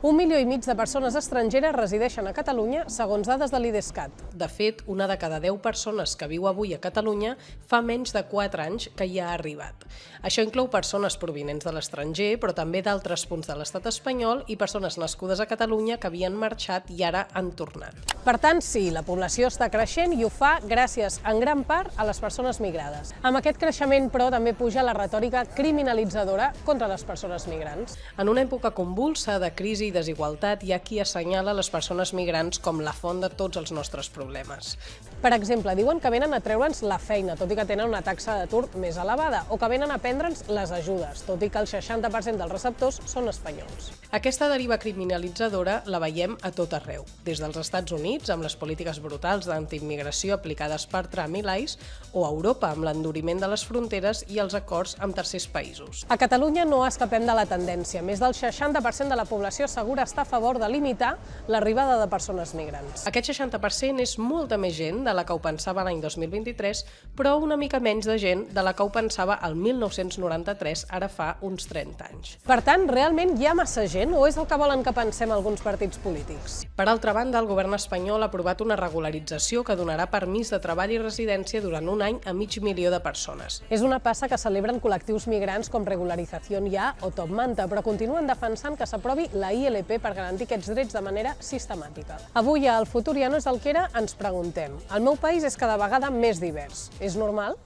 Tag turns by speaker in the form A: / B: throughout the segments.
A: 1,5 milió de persones estrangeres resideixen a Catalunya, segons dades de l'Idescat. De fet, una de cada 10 persones que viu avui a Catalunya fa menys de 4 anys que hi ha arribat. Això inclou persones provinents de l'estranger, però també d'altres punts de l'estat espanyol i persones nascudes a Catalunya que havien marxat i ara han tornat. Per tant, sí, la població està creixent i ho fa gràcies, en gran part, a les persones migrades. Amb aquest creixement, però, també puja la retòrica criminalitzadora contra les persones migrants. En una època convulsa de crisi i desigualtat, hi ha qui assenyala les persones migrants com la font de tots els nostres problemes. Per exemple, diuen que venen a treure'ns la feina, tot i que tenen una taxa d'atur més elevada, o que venen a prendre'ns les ajudes, tot i que el 60% dels receptors són espanyols. Aquesta deriva criminalitzadora la veiem a tot arreu, des dels Estats Units, amb les polítiques brutals d'antiimmigració aplicades per Trump i l'ICE, o a Europa, amb l'enduriment de les fronteres i els acords amb tercers països. A Catalunya no escapem de la tendència. Més del 60% de la població assegura estar a favor de limitar l'arribada de persones migrants. Aquest 60% és molta més gent de la que ho pensava l'any 2023, però una mica menys de gent de la que ho pensava el 1993, ara fa uns 30 anys. Per tant, realment hi ha massa gent o és el que volen que pensem alguns partits polítics? Per altra banda, el govern espanyol ha aprovat una regularització que donarà permís de treball i residència durant un any a 500.000 de persones. És una passa que celebren col·lectius migrants com Regularización Ya o Top Manta, però continuen defensant que s'aprovi la ILP per garantir aquests drets de manera sistemàtica. Avui a El futur ja no és el que era, ens preguntem. El meu país és cada vegada més divers. És normal?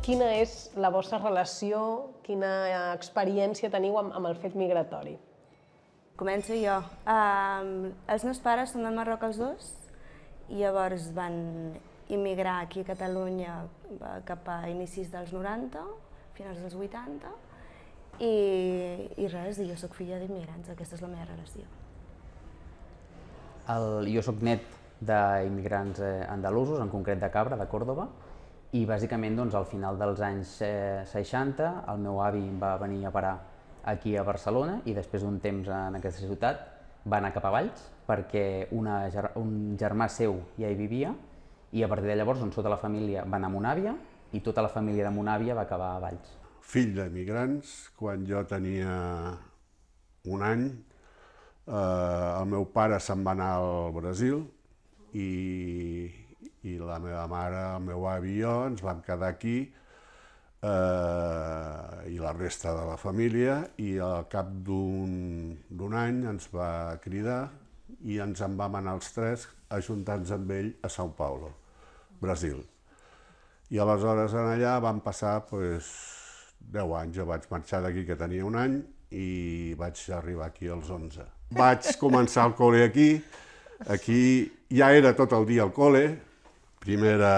A: Quina és la vostra relació, quina experiència teniu amb el fet migratori?
B: Començo jo. Els meus pares són de Marroc els dos, i llavors van immigrar aquí a Catalunya cap a inicis dels 90, finals dels 80, i res, jo soc filla d'immigrants, aquesta és la meva relació.
C: Jo soc net d'immigrants andalusos, en concret de Cabra, de Còrdova, i bàsicament al final dels anys 60 el meu avi va venir a parar aquí a Barcelona i després d'un temps en aquesta ciutat va anar cap a Valls perquè un germà seu ja hi vivia i a partir de llavors tota la família va anar a Monàvia i tota la família de Monàvia va acabar a Valls.
D: Fill d'emigrants, quan jo tenia un any, el meu pare se'n va anar al Brasil i la meva mare, el meu avi i jo ens vam quedar aquí i la resta de la família, i al cap d'un any ens va cridar i ens en vam anar els tres ajuntant-nos amb ell a São Paulo, Brasil. I aleshores allà van passar 10 anys, jo vaig marxar d'aquí que tenia un any i vaig arribar aquí als 11. Vaig començar el col·le aquí ja era tot el dia al col·le, primera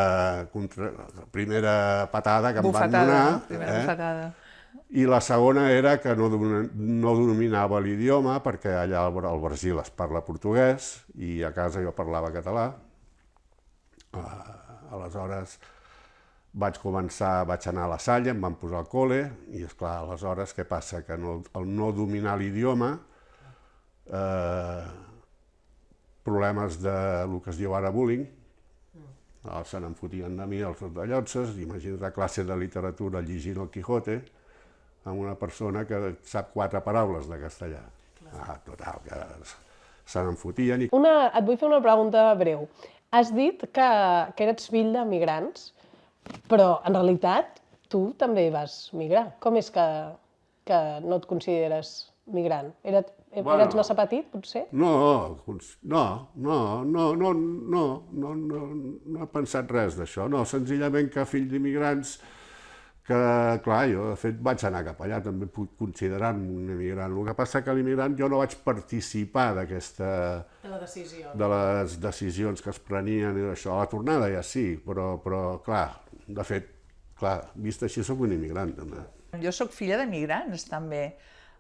D: patada que em van donar, i la segona era que no dominava l'idioma perquè allà al Brasil es parla portuguès i a casa jo parlava català. Aleshores vaig anar a la Salle, em van posar al col·le i esclar, aleshores què passa? Que al no dominar l'idioma, problemes del que es diu ara bullying, se n'enfotien de mi els rellotges, imagina't a classe de literatura llegint el Quijote amb una persona que sap 4 paraules de castellà. Total, que se n'enfotien.
A: Et vull fer una pregunta breu. Has dit que eres fill d'emigrants, però en realitat tu també vas migrar. Com és que no et consideres migrant? Eres massa petit, potser?
D: No he pensat res d'això. No, senzillament que fill d'immigrants, que, clar, jo de fet vaig anar cap allà, també puc considerar-me un immigrant. El que passa que l'immigrant jo no vaig participar de les decisions que es prenien i d'això. A la tornada ja sí, però clar, de fet, vist així soc un immigrant també.
E: Jo soc filla d'immigrants també.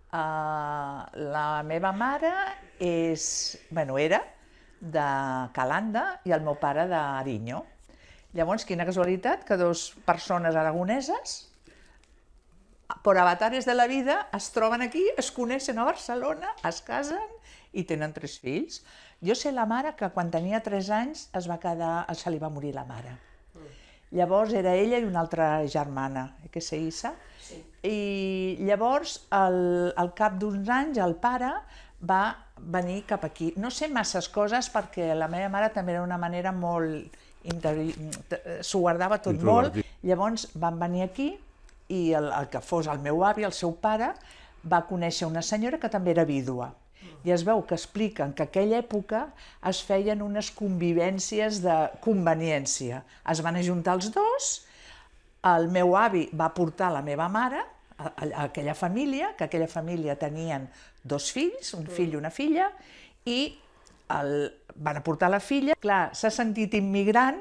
E: La meva mare era de Calanda i el meu pare d'Ariño. Llavors, quina casualitat que 2 persones aragoneses, per avatares de la vida, es troben aquí, es coneixen a Barcelona, es casen i tenen 3 fills. Jo sé la mare que quan tenia 3 anys se li va morir la mare. Llavors era ella i una altra germana, que és Issa. I llavors, al cap d'uns anys, el pare va venir cap aquí. No sé masses coses perquè la meva mare també era una manera molt... s'ho guardava tot molt. Llavors van venir aquí i el que fos el meu avi, el seu pare, va conèixer una senyora que també era vídua. I es veu que expliquen que en aquella època es feien unes convivències de conveniència. Es van ajuntar els dos, el meu avi va portar la meva mare a aquella família, que aquella família tenien 2 fills, un fill i una filla, i van aportar la filla. Clar, s'ha sentit immigrant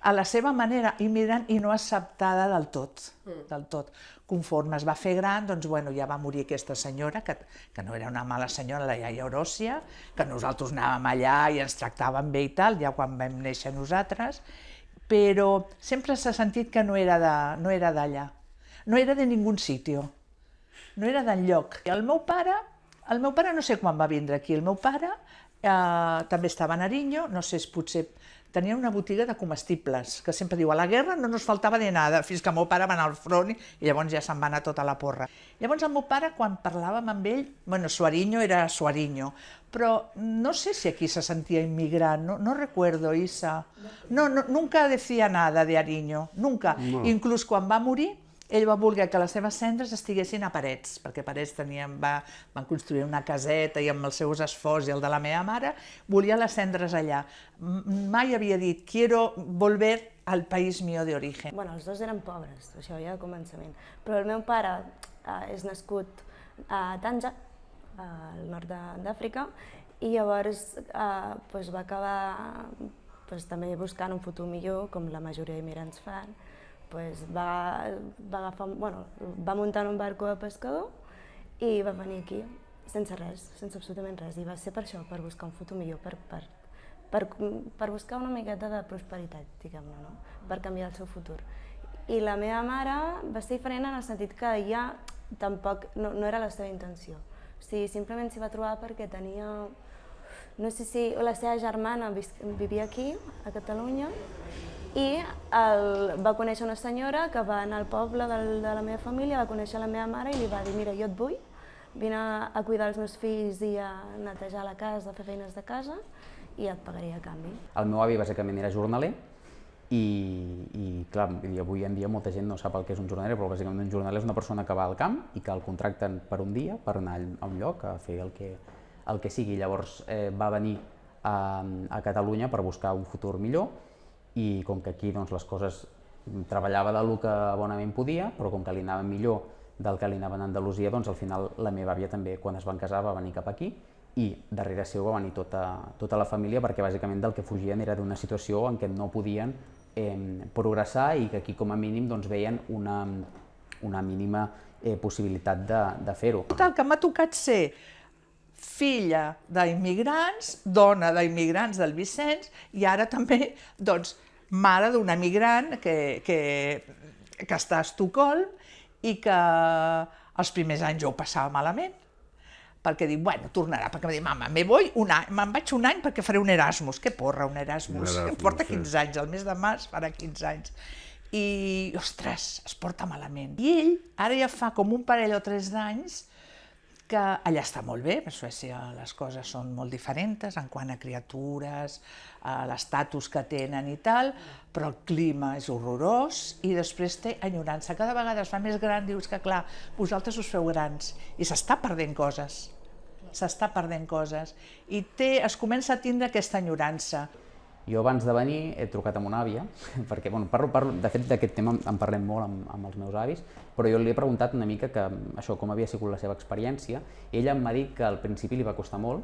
E: a la seva manera, immigrant i no acceptada del tot, del tot. Conforme es va fer gran, doncs, bueno, ja va morir aquesta senyora, que no era una mala senyora, la iaia Euròcia, que nosaltres anàvem allà i ens tractàvem bé i tal, ja quan vam néixer nosaltres, però sempre s'ha sentit que no era d'allà, no era de ningú sitio, no era d'enlloc. El meu pare no sé quan va vindre aquí, el meu pare també estava a Nariño, no sé, potser tenia una botiga de comestibles, que sempre diu, a la guerra no nos faltava de nada, fins que el meu pare va anar al front i llavors ja se'n va anar tota la porra. Llavors el meu pare, quan parlàvem amb ell, bueno, Suariño era Suariño, però no sé si aquí se sentia inmigrant, no recuerdo, Isa. No, nunca decía nada de Ariño, nunca. Inclús quan va morir, ell va voler que les seves cendres estiguessin a Parets, perquè Parets van construir una caseta i amb els seus esforços i el de la meva mare, volia les cendres allà. Mai havia dit, quiero volver al país mío de origen.
B: Bueno, els dos eren pobres, això ja de començament, però el meu pare és nascut a Tànger, al nord d'Àfrica, i llavors va acabar també buscant un futur millor, com la majoria d'immigrants fan. Va muntar en un barco de pescador i va venir aquí sense res, sense absolutament res, i va ser per això, per buscar un futur millor, per buscar una miqueta de prosperitat, diguem-ne, no? Per canviar el seu futur. I la meva mare va ser diferent en el sentit que ja tampoc no era la seva intenció. O sigui, simplement s'hi va trobar perquè tenia... No sé si la seva germana vivia aquí, a Catalunya, i va conèixer una senyora que va anar al poble de la meva família, va conèixer la meva mare i li va dir, mira, jo et vull, vine a cuidar els meus fills i a netejar la casa, a fer feines de casa, i et pagaré a canvi.
C: El meu avi bàsicament era jornaler i clar, avui en dia molta gent no sap el que és un jornaler, però bàsicament un jornaler és una persona que va al camp i que el contracten per un dia per anar a un lloc a fer el que sigui. Llavors va venir a Catalunya per buscar un futur millor i com que aquí les coses treballava del que bonament podia, però com que li anava millor del que li anava a Andalusia, doncs al final la meva àvia també, quan es van casar, va venir cap aquí i darrere seu va venir tota la família perquè bàsicament del que fugien era d'una situació en què no podien progressar i que aquí com a mínim veien una mínima possibilitat de fer-ho.
E: Total, que m'ha tocat ser filla d'immigrants, dona d'immigrants del Vicenç i ara també, doncs, mare d'una emigrant que està a Estocolm i que els primers anys jo ho passava malament, perquè dic, bueno, tornarà, perquè em diu, mama, me'n vaig un any perquè faré un Erasmus. Què porra, un Erasmus? Porta 15 anys, el mes de març farà 15 anys. I, ostres, es porta malament. I ell, ara ja fa com un parell o 3 d'anys, que allà està molt bé, a Suècia les coses són molt diferents en quant a criatures, l'estatus que tenen i tal, però el clima és horrorós i després té enyorança. Cada vegada es fa més gran, dius que clar, vosaltres us feu grans i s'està perdent coses, i es comença a tindre aquesta enyorança.
C: Jo abans de venir he trucat amb una àvia, perquè de fet d'aquest tema en parlem molt amb els meus avis, però jo li he preguntat una mica com havia sigut la seva experiència, i ella m'ha dit que al principi li va costar molt,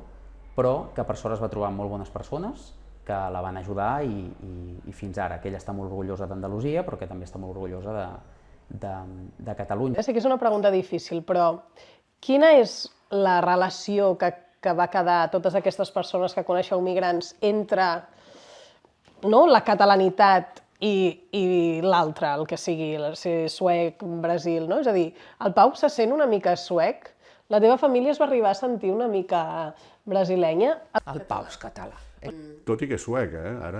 C: però que per sort es va trobar amb molt bones persones que la van ajudar i fins ara, que ella està molt orgullosa d'Andalusia, però que també està molt orgullosa de Catalunya.
A: Ja sé que és una pregunta difícil, però quina és la relació que va quedar totes aquestes persones que coneixeu migrants entre la catalanitat i l'altre, el que sigui, ser suec, Brasil, no? És a dir, el Pau se sent una mica suec? La teva família es va arribar a sentir una mica brasilenya?
E: El Pau és català.
D: Tot i que és sueca, ara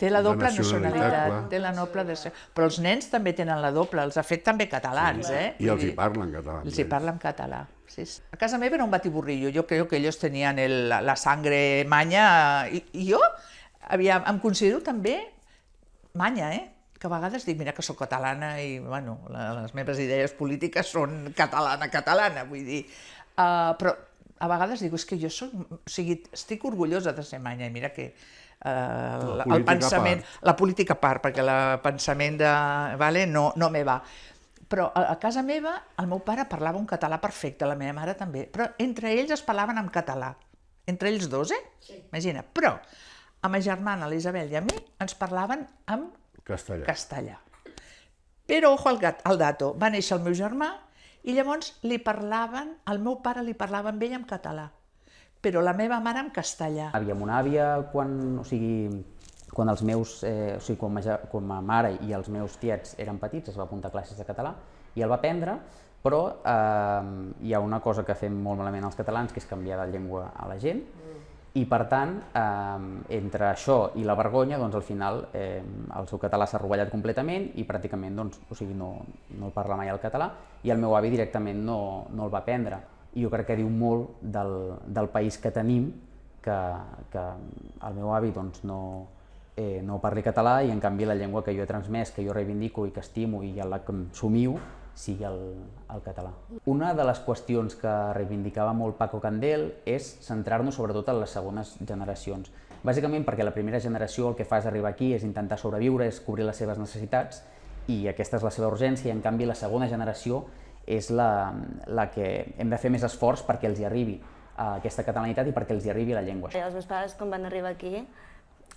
E: Té la doble
D: clar.
E: nacionalitat, té la doble de... Però els nens també tenen la doble, els ha fet també catalans,
D: I els hi parlen català.
E: Els hi parlen català. Sí, sí. A casa meva era un batiburrillo, yo creo que ellos tenían la sangre manya, i jo em considero també manya, que a vegades dic, mira que sóc catalana i, bueno, les meves idees polítiques són catalana, vull dir, però a vegades dic, és que jo soc, o sigui, estic orgullosa de ser manya, i mira que el pensament, la política a part, perquè el pensament no me va. Però a casa meva el meu pare parlava un català perfecte, la meva mare també, però entre ells es parlaven en català. Entre ells dos, Sí. Imagina. Però a ma germana, l'Isabel i a mi, ens parlaven en castellà. Però, ojo al dato, va néixer el meu germà i llavors al meu pare li parlava amb ell en català, però la meva mare en castellà.
C: Àvia, mon àvia, quan els meus, quan ma mare i els meus tiets eren petits, es va apuntar a classes de català i el va aprendre, però hi ha una cosa que fem molt malament els catalans, que és canviar de llengua a la gent, i per tant, entre això i la vergonya, doncs al final el seu català s'ha rovellat completament i pràcticament no el parla mai el català, i el meu avi directament no el va aprendre. I jo crec que diu molt del país que tenim, que el meu avi no parli català i en canvi la llengua que jo he transmès, que jo reivindico i que estimo i a la que em somiu, sigui el català. Una de les qüestions que reivindicava molt Paco Candel és centrar-nos sobretot en les segones generacions. Bàsicament perquè la primera generació el que fa és arribar aquí, és intentar sobreviure, és cobrir les seves necessitats i aquesta és la seva urgència, i en canvi la segona generació és la que hem de fer més esforç perquè els hi arribi aquesta catalanitat i perquè els hi arribi la llengua.
B: Els meus pares, quan van arribar aquí,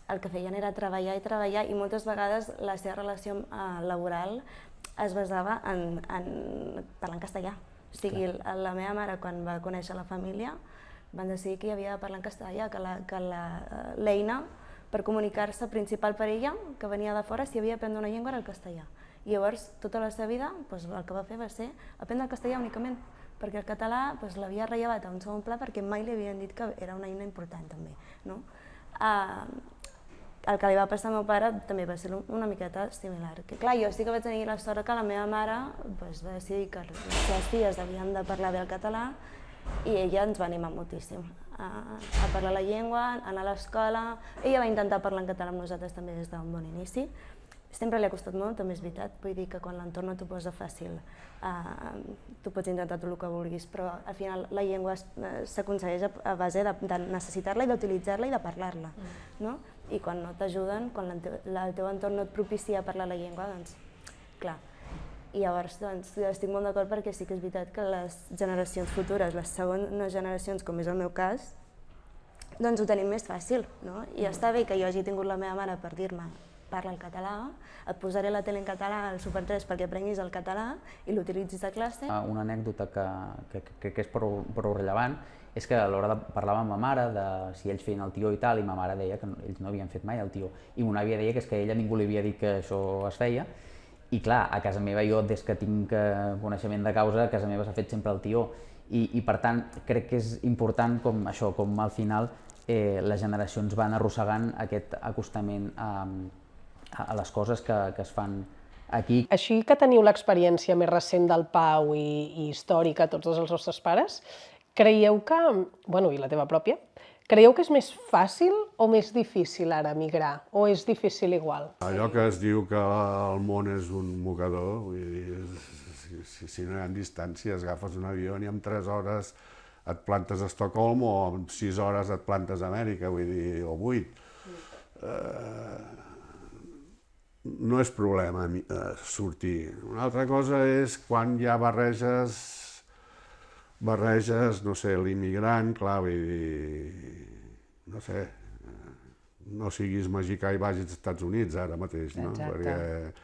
B: el que feien era treballar i moltes vegades la seva relació laboral es basava en parlar en castellà. O sigui, la meva mare, quan va conèixer la família, van decidir que hi havia de parlar en castellà, que l'eina per comunicar-se principal per ella, que venia de fora, si havia d'aprendre una llengua era el castellà. I llavors, tota la seva vida, el que va fer va ser aprendre el castellà únicament, perquè el català l'havia rellevat a un segon pla perquè mai li havien dit que era una eina important també. El que li va passar al meu pare també va ser una miqueta similar. Clar, jo sí que vaig tenir la sort que la meva mare va decidir que les seves filles havien de parlar bé el català i ella ens va animar moltíssim a parlar la llengua, a anar a l'escola. Ella va intentar parlar en català amb nosaltres també des d'un bon inici. Sempre li ha costat molt, també és veritat, vull dir que quan l'entorn no t'ho posa fàcil, tu pots intentar tot el que vulguis, però al final la llengua s'aconsegueix a base de necessitar-la i d'utilitzar-la i de parlar-la. I quan no t'ajuden, quan el teu entorn no et propicia parlar la llengua, doncs, clar. I llavors estic molt d'acord perquè sí que és veritat que les generacions futures, les segones generacions, com és el meu cas, doncs ho tenim més fàcil. I està bé que jo hagi tingut la meva mare per dir-me parla el català, et posaré la tele en català al Super 3 perquè aprenguis el català i l'utilitzis a classe.
C: Una anècdota que crec que és prou rellevant és que a l'hora de parlar amb ma mare de si ells feien el tió i tal, i ma mare deia que ells no havien fet mai el tió, i mon àvia deia que és que ella ningú li havia dit que això es feia, i clar, a casa meva jo, des que tinc coneixement de causa, a casa meva s'ha fet sempre el tió, i per tant crec que és important com això, com al final les generacions van arrossegant aquest acostament a les coses que es fan aquí.
A: Així que teniu l'experiència més recent del Pau i històrica, tots els vostres pares, creieu que, i la teva pròpia, creieu que és més fàcil o més difícil ara migrar, o és difícil igual?
D: Allò que es diu que el món és un mocador, vull dir, si no hi ha distàncies, agafes un avió i en 3 hores et plantes a Estocolm o en 6 hores et plantes a Amèrica, vull dir, o 8. No és problema sortir. Una altra cosa és quan ja barreges, no sé, l'immigrant, clar, vull dir, no sé, no siguis mexicà i vagis als Estats Units ara mateix, no? Perquè,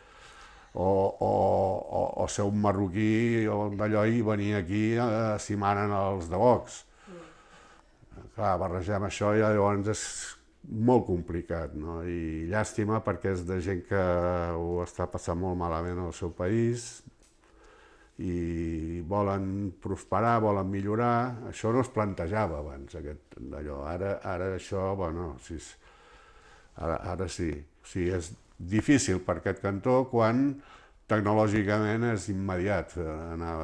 D: o ser un marroquí o d'allò i venir aquí si manen els de Vox. Clar, barregem això i llavors és molt complicat, no? I llàstima perquè és de gent que ho està passant molt malament al seu país i volen prosperar, volen millorar. Això no es plantejava abans, d'allò. Ara això, bueno, ara sí. O sigui, és difícil per aquest cantó quan tecnològicament és immediat anar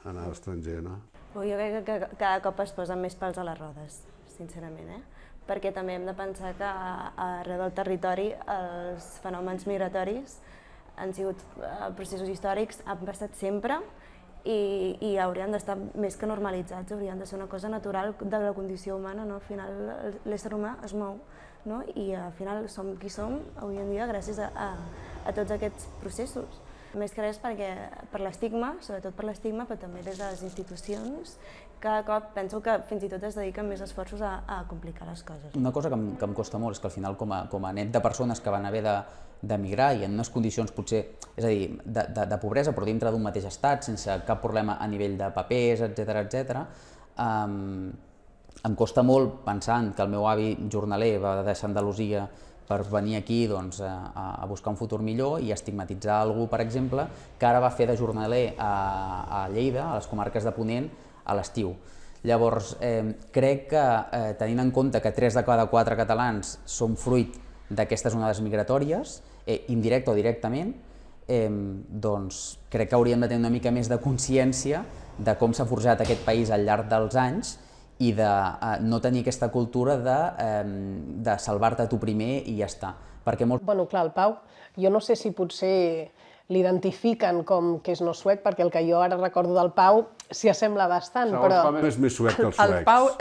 D: a l'estranger, no?
B: Jo crec que cada cop es posen més pals a les rodes, sincerament, perquè també hem de pensar que arreu del territori els fenòmens migratoris han sigut processos històrics, han passat sempre i haurien d'estar més que normalitzats, haurien de ser una cosa natural de la condició humana, no? Al final l'ésser humà es mou, no? I al final som qui som avui en dia gràcies a tots aquests processos. Més que res per l'estigma, sobretot per l'estigma, però també des de les institucions, cada cop penso que fins i tot es dediquen més esforços a complicar les coses.
C: Una cosa que em costa molt és que al final com a net de persones que van haver d'emigrar i en unes condicions potser, és a dir, de pobresa però dintre d'un mateix estat, sense cap problema a nivell de papers, etc. Em costa molt pensant que el meu avi jornaler va deixar Andalusia per venir aquí a buscar un futur millor i estigmatitzar algú, per exemple, que ara va fer de jornaler a Lleida, a les comarques de Ponent, a l'estiu. Llavors, crec que tenint en compte que 3 de cada 4 catalans són fruit d'aquestes onades migratòries, indirecta o directament, doncs crec que hauríem de tenir una mica més de consciència de com s'ha forjat aquest país al llarg dels anys i de no tenir aquesta cultura de salvar-te tu primer i ja està.
A: Bueno, clar, el Pau, jo no sé si potser l'identifiquen com que és no suec, perquè el que jo ara recordo del Pau s'hi assembla bastant, però...
D: El Pau és més suec que els suecs.
E: El Pau,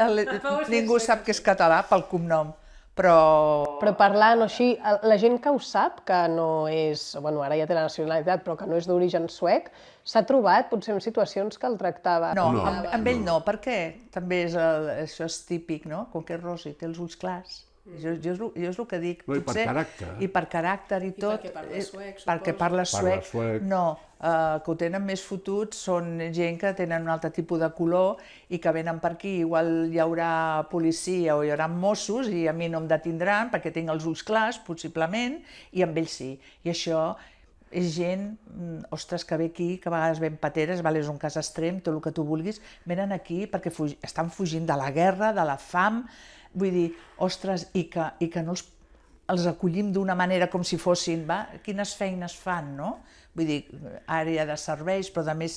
E: ningú sap que és català pel cognom, però
A: parlant així, la gent que ho sap, que no és... Bueno, ara ja té la nacionalitat, però que no és d'origen suec, s'ha trobat potser en situacions que el tractava...
E: No, amb ell no, perquè també això és típic, no? Com que és rosi, té els ulls clars. Jo és el que dic.
D: No, i per caràcter.
E: I per caràcter i tot.
A: I perquè parla suec, suposo.
E: Perquè parla suec.
D: suec.
E: No, que ho tenen més fotuts són gent que tenen un altre tipus de color i que venen per aquí, igual hi haurà policia o hi haurà Mossos i a mi no em detindran perquè tinc els ulls clars, possiblement, i amb ells sí. I això és gent, ostres, que ve aquí, que a vegades ven pateres, és un cas extrem, tot el que tu vulguis, venen aquí perquè estan fugint de la guerra, de la fam, vull dir, ostres, i que no els acollim d'una manera com si fossin, quines feines fan, no? Vull dir, àrea de serveis, però a més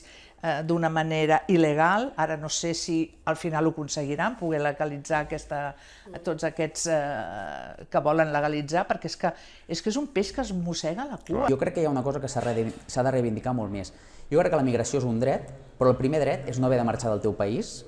E: d'una manera il·legal. Ara no sé si al final ho aconseguiran, poder legalitzar tots aquests que volen legalitzar, perquè és que és un peix que es mossega la cua.
C: Jo crec que hi ha una cosa que s'ha de reivindicar molt més. Jo crec que la migració és un dret, però el primer dret és no haver de marxar del teu país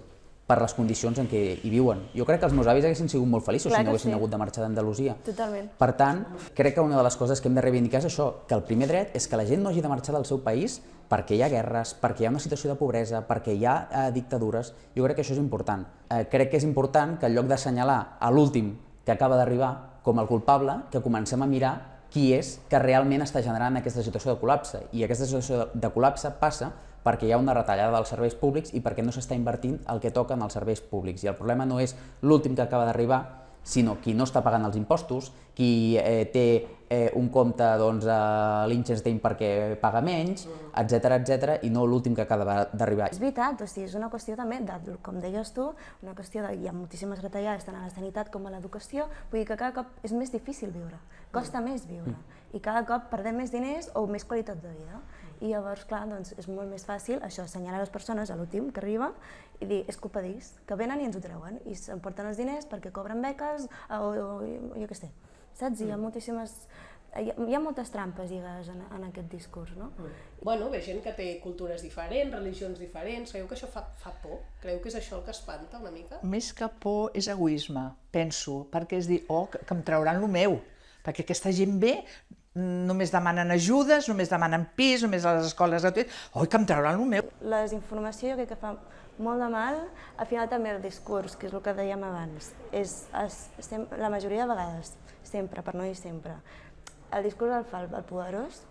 C: per les condicions en què hi viuen. Jo crec que els meus avis haguessin sigut molt feliços si no haguessin hagut de marxar d'Andalusia.
B: Totalment.
C: Per tant, crec que una de les coses que hem de reivindicar és això, que el primer dret és que la gent no hagi de marxar del seu país perquè hi ha guerres, perquè hi ha una situació de pobresa, perquè hi ha dictadures. Jo crec que això és important. Crec que és important que en lloc d'assenyalar a l'últim que acaba d'arribar com el culpable, que comencem a mirar qui és que realment està generant aquesta situació de col·lapse. I aquesta situació de col·lapse passa perquè hi ha una retallada dels serveis públics i perquè no s'està invertint el que toca en els serveis públics. I el problema no és l'últim que acaba d'arribar, sinó qui no està pagant els impostos, qui té un compte a Liechtenstein perquè paga menys, etc., i no l'últim que acaba d'arribar.
B: És veritat, o sigui, és una qüestió també, com deies tu, una qüestió hi ha moltíssimes retallades tant a la sanitat com a l'educació, vull dir que cada cop és més difícil viure, costa més viure, i cada cop perdem més diners o més qualitat de vida. I llavors, clar, doncs és molt més fàcil això, assenyalar les persones a l'últim que arriba i dir, és culpa d'ells, que venen i ens ho treuen, i s'emporten els diners perquè cobren beques o jo què sé, saps? Hi ha moltes trampes lligades en aquest discurs, no?
A: Bueno, ve gent que té cultures diferents, religions diferents, creieu que això fa por? Creieu que és això el que espanta una mica?
E: Més que por és egoisme, penso, perquè és dir, que em trauran el meu, perquè aquesta gent ve, només demanen ajudes, només demanen pis, només a les escoles gratuïtes, que em trauran el meu.
B: La desinformació jo crec que fa molt de mal, al final també el discurs, que és el que dèiem abans, la majoria de vegades, sempre, per no dir sempre, el discurs el fa el poderós,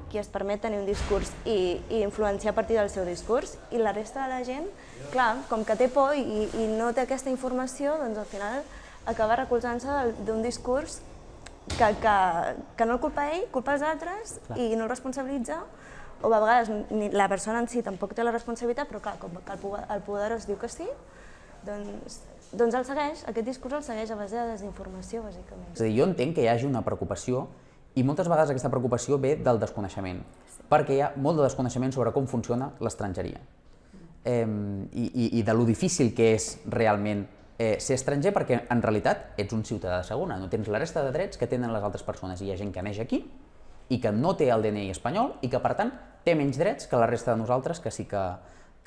B: qui es permet tenir un discurs i influenciar a partir del seu discurs, i la resta de la gent, clar, com que té por i no té aquesta informació, doncs al final acaba recolzant-se d'un discurs que no el culpa ell, culpa els altres i no el responsabilitza, o a vegades la persona en si tampoc té la responsabilitat, però clar, com que el poderós diu que sí, doncs el segueix, aquest discurs el segueix a base de desinformació, bàsicament.
C: És a dir, jo entenc que hi hagi una preocupació i moltes vegades aquesta preocupació ve del desconeixement, perquè hi ha molt de desconeixement sobre com funciona l'estrangeria i de lo difícil que és realment ser estranger, perquè en realitat ets un ciutadà de segona, no tens la resta de drets que tenen les altres persones. Hi ha gent que neix aquí i que no té el DNI espanyol i que, per tant, té menys drets que la resta de nosaltres que sí que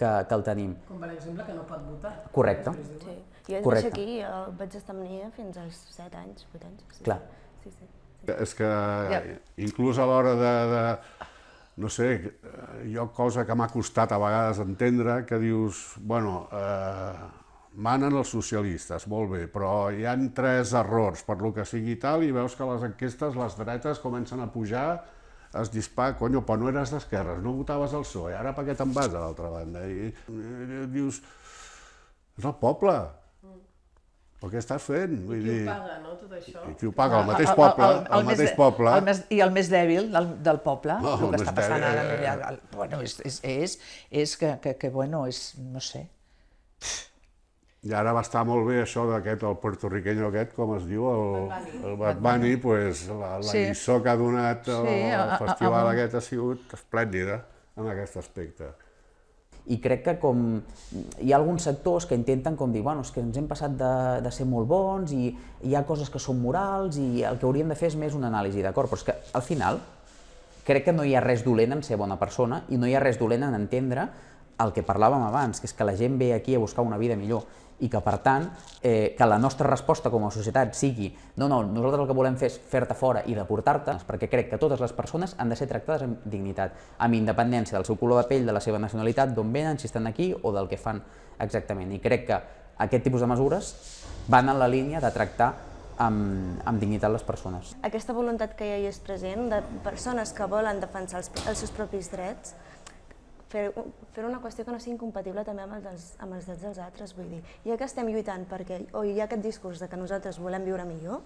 C: el tenim.
A: Com per exemple que no pot votar.
C: Correcte.
B: Sí. Jo vaig néixer aquí, vaig estar amb ella fins als 7 anys, 8 anys. Sí.
C: Clar.
B: Sí.
D: És que inclús a l'hora de no sé, jo cosa que m'ha costat a vegades entendre, que dius, bueno, manen els socialistes, molt bé, però hi han 3 errors, per lo que sigui tal, i veus que les enquestes, les dretes comencen a pujar, es dispara, conyo, però no eres d'esquerres, no votaves al PSOE, ara per què te'n vas a l'altra banda? I dius, és el poble, però què estàs fent?
A: I qui ho paga, no, tot això?
D: I qui ho paga? El mateix poble, el mateix poble.
E: I el més dèbil del poble,
D: No,
E: el que
D: el
E: està
D: més
E: passant
D: dèbil,
E: ara. Bueno, és que, bueno, és, no sé.
D: I ara va estar molt bé això d'aquest, el puertorriqueño aquest, com es diu, el Bad Bunny, pues, la lliçó que ha donat el festival aquest ha sigut esplèndida en aquest aspecte.
C: I crec que com hi ha alguns sectors que intenten com dir, bueno, és que ens hem passat de ser molt bons i hi ha coses que són morals i el que hauríem de fer és més una anàlisi, d'acord? Però és que al final crec que no hi ha res dolent en ser bona persona i no hi ha res dolent en entendre el que parlàvem abans, que és que la gent ve aquí a buscar una vida millor i que, per tant, que la nostra resposta com a societat sigui no, nosaltres el que volem fer és fer-te fora i deportar-te, perquè crec que totes les persones han de ser tractades amb dignitat, amb independència del seu color de pell, de la seva nacionalitat, d'on venen, si estan aquí o del que fan exactament. I crec que aquest tipus de mesures van en la línia de tractar amb dignitat les persones.
B: Aquesta voluntat que ja hi és present, de persones que volen defensar els seus propis drets, fer una qüestió que no sigui incompatible també amb els drets dels altres, vull dir. Ja que estem lluitant perquè hi ha aquest discurs de que nosaltres volem viure millor,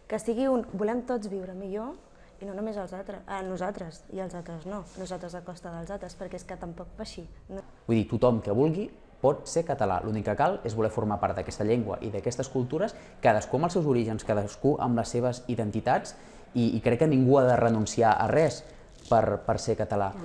B: que sigui volem tots viure millor i no només nosaltres i els altres no, nosaltres a costa dels altres, perquè és que tampoc va així.
C: Vull dir, tothom que vulgui pot ser català, l'únic que cal és voler formar part d'aquesta llengua i d'aquestes cultures, cadascú amb els seus orígens, cadascú amb les seves identitats i crec que ningú ha de renunciar a res per ser català.